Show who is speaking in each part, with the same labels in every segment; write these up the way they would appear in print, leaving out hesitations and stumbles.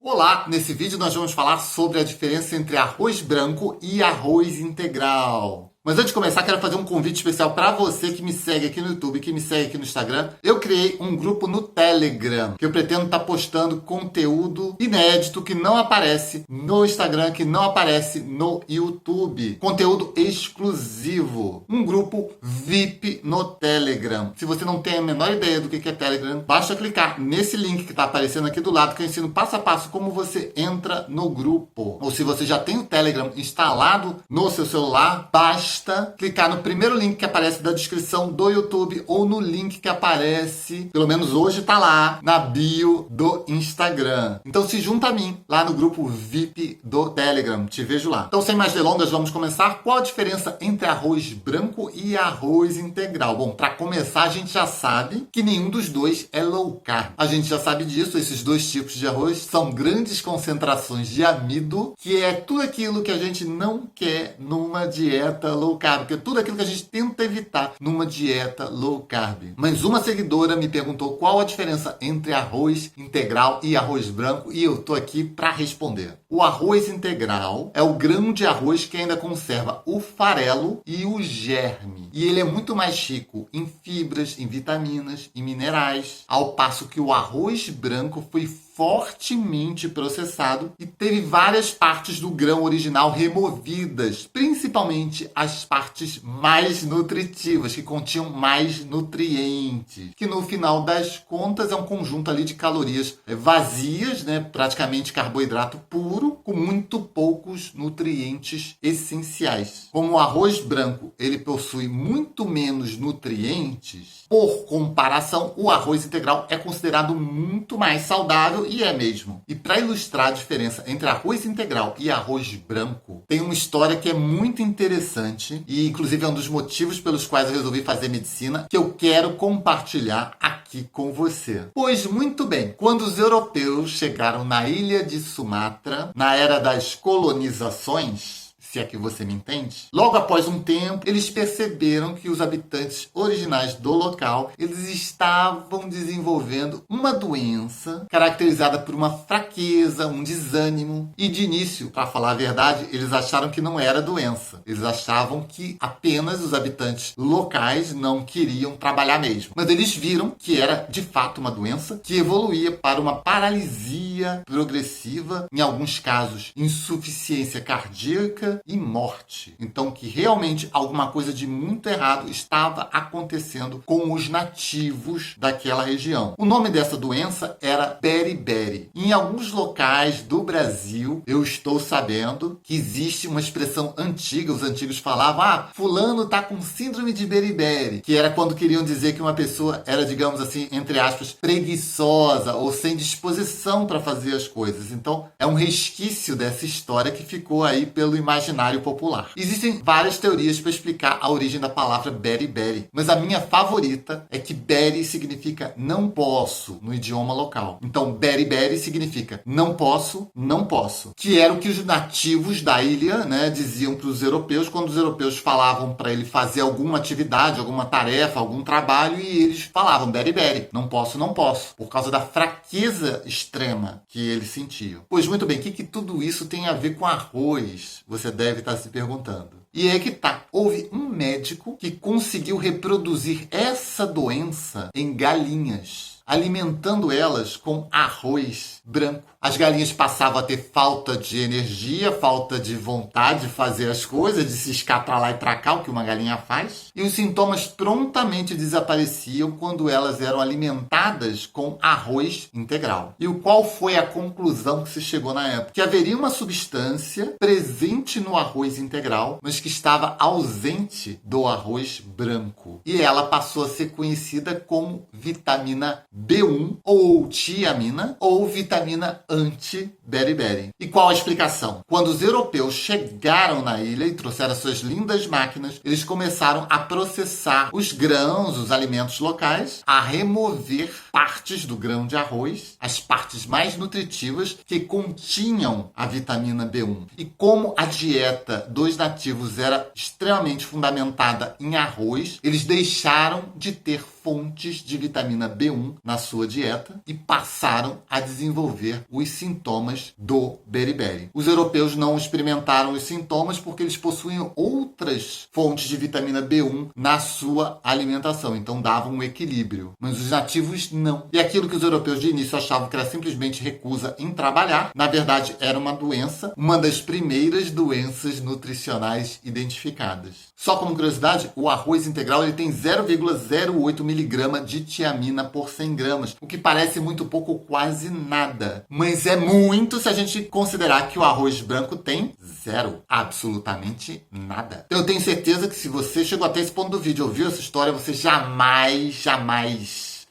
Speaker 1: Olá! Nesse vídeo nós vamos falar sobre a diferença entre arroz branco e arroz integral. Mas antes de começar, quero fazer um convite especial para você que me segue aqui no YouTube, que me segue aqui no Instagram. Eu criei um grupo no Telegram, que eu pretendo estar postando conteúdo inédito que não aparece no Instagram, que não aparece no YouTube. Conteúdo exclusivo. Um grupo VIP no Telegram. Se você não tem a menor ideia do que é Telegram, basta clicar nesse link que está aparecendo aqui do lado, que eu ensino passo a passo como você entra no grupo. Ou se você já tem o Telegram instalado no seu celular, basta clicar no primeiro link que aparece da descrição do YouTube ou no link que aparece, pelo menos hoje está lá, na bio do Instagram. Então se junta a mim lá no grupo VIP do Telegram. Te vejo lá. Então sem mais delongas, vamos começar. Qual a diferença entre arroz branco e arroz integral? Bom, para começar, a gente já sabe que nenhum dos dois é low carb. A gente já sabe disso, esses dois tipos de arroz são grandes concentrações de amido, que é tudo aquilo que a gente não quer numa dieta low carb, que é tudo aquilo que a gente tenta evitar numa dieta low carb. Mas uma seguidora me perguntou qual a diferença entre arroz integral e arroz branco e eu tô aqui para responder. O arroz integral é o grão de arroz que ainda conserva o farelo e o germe. E ele é muito mais rico em fibras, em vitaminas, em minerais, ao passo que o arroz branco foi fortemente processado e teve várias partes do grão original removidas, principalmente as partes mais nutritivas, que continham mais nutrientes, que no final das contas é um conjunto ali de calorias vazias, né, praticamente carboidrato puro, com muito poucos nutrientes essenciais. Como o arroz branco ele possui muito menos nutrientes, por comparação, o arroz integral é considerado muito mais saudável e é mesmo. E para ilustrar a diferença entre arroz integral e arroz branco, tem uma história que é muito interessante e inclusive é um dos motivos pelos quais eu resolvi fazer medicina, que eu quero compartilhar aqui com você. Pois muito bem, quando os europeus chegaram na ilha de Sumatra, na era das colonizações, se é que você me entende, logo após um tempo, eles perceberam que os habitantes originais do local, eles estavam desenvolvendo uma doença caracterizada por uma fraqueza, um desânimo. E de início, para falar a verdade, eles acharam que não era doença. Eles achavam que apenas os habitantes locais não queriam trabalhar mesmo. Mas eles viram que era de fato uma doença que evoluía para uma paralisia progressiva, em alguns casos, insuficiência cardíaca e morte. Então que realmente alguma coisa de muito errado estava acontecendo com os nativos daquela região. O nome dessa doença era beriberi. Em alguns locais do Brasil, eu estou sabendo que existe uma expressão antiga, os antigos falavam, fulano tá com síndrome de beriberi, que era quando queriam dizer que uma pessoa era, digamos assim, entre aspas, preguiçosa ou sem disposição para fazer as coisas. Então é um resquício dessa história que ficou aí pelo imaginário popular. Existem várias teorias para explicar a origem da palavra beriberi, mas a minha favorita é que beri significa não posso no idioma local. Então beriberi significa não posso, não posso, que era o que os nativos da ilha, né, diziam para os europeus quando os europeus falavam para ele fazer alguma atividade, alguma tarefa, algum trabalho e eles falavam beriberi, não posso, não posso, por causa da fraqueza extrema que eles sentiam. Pois muito bem, o que tudo isso tem a ver com arroz? Você deve estar se perguntando. E é que tá. Houve um médico que conseguiu reproduzir essa doença em galinhas, alimentando elas com arroz branco. As galinhas passavam a ter falta de energia, falta de vontade de fazer as coisas, de se escapar para lá e para cá, o que uma galinha faz. E os sintomas prontamente desapareciam quando elas eram alimentadas com arroz integral. E qual foi a conclusão que se chegou na época? Que haveria uma substância presente no arroz integral, mas que estava ausente do arroz branco. E ela passou a ser conhecida como vitamina B1 ou tiamina ou vitamina anti-beriberi. E qual a explicação? Quando os europeus chegaram na ilha e trouxeram suas lindas máquinas, eles começaram a processar os grãos, os alimentos locais, a remover partes do grão de arroz, as partes mais nutritivas que continham a vitamina B1. E como a dieta dos nativos era extremamente fundamentada em arroz, eles deixaram de ter fontes de vitamina B1 na sua dieta e passaram a desenvolver os sintomas do beriberi. Os europeus não experimentaram os sintomas porque eles possuem outras fontes de vitamina B1 na sua alimentação, então davam um equilíbrio. Mas os nativos não. E aquilo que os europeus de início achavam que era simplesmente recusa em trabalhar, na verdade era uma doença, uma das primeiras doenças nutricionais identificadas. Só como curiosidade, o arroz integral ele tem 0,08 miligrama de tiamina por 100 gramas, o que parece muito pouco, quase nada. Mas é muito se a gente considerar que o arroz branco tem zero, absolutamente nada. Eu tenho certeza que se você chegou até esse ponto do vídeo e ouviu essa história, você jamais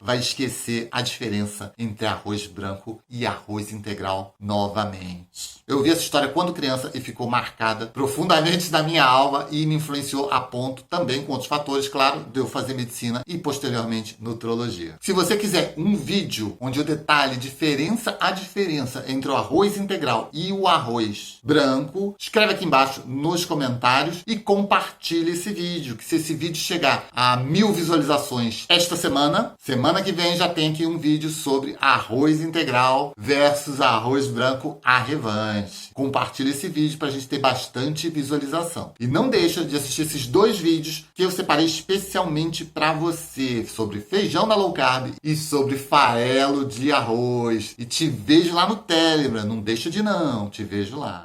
Speaker 1: vai esquecer a diferença entre arroz branco e arroz integral novamente. Eu vi essa história quando criança e ficou marcada profundamente na minha alma e me influenciou a ponto também, com outros fatores, claro, de eu fazer medicina e posteriormente nutrologia. Se você quiser um vídeo onde eu detalhe diferença a diferença entre o arroz integral e o arroz branco, escreve aqui embaixo nos comentários e compartilhe esse vídeo, que se esse vídeo chegar a 1000 visualizações esta semana que vem já tem aqui um vídeo sobre arroz integral versus arroz branco, a revanche. Compartilhe esse vídeo para a gente ter bastante visualização. E não deixa de assistir esses 2 vídeos que eu separei especialmente para você, sobre feijão na low carb e sobre farelo de arroz. E te vejo lá no Telegram, não deixa de não, te vejo lá.